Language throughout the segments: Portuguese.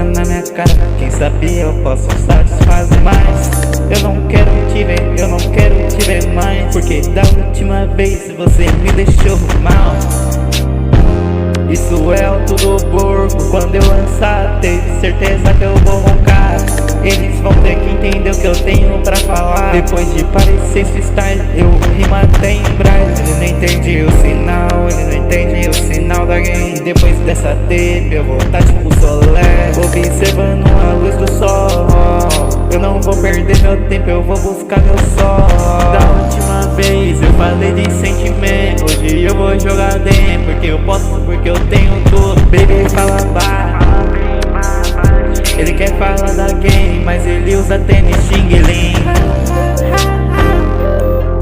na minha cara. Quem sabe eu posso satisfazer mais. Eu não quero te ver, eu não quero te ver mais, porque da última vez você me deixou mal. Isso é alto do burgo. Quando eu lançar, tenho certeza que eu vou roncar. Eles vão ter que entender o que eu tenho pra falar. Depois de parecer freestyle, eu rimo até em braille. Ele não entende o sinal, ele não entende o sinal da game. Depois dessa tape eu vou tá tipo solé, observando a luz do sol. Eu não vou perder meu tempo, eu vou buscar meu sol. Da última vez eu falei de sentimento, hoje eu vou jogar dentro, porque eu posso, porque eu tenho tudo. Baby fala baixo, ele quer falar da game, mas ele usa tênis xing-ling.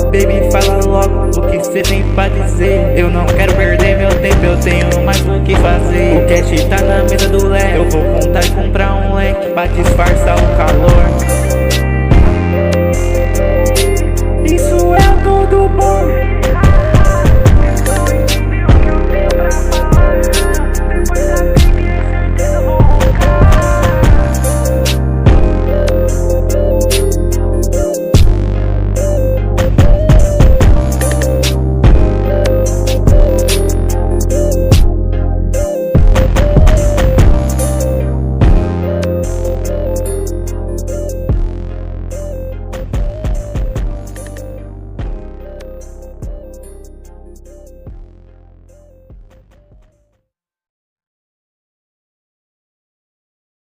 Baby fala logo o que cê tem pra dizer. Eu não quero perder meu tempo, eu tenho mais o que fazer. O cash tá na mesa do leque, eu vou contar e comprar um leque pra disfarçar o calor.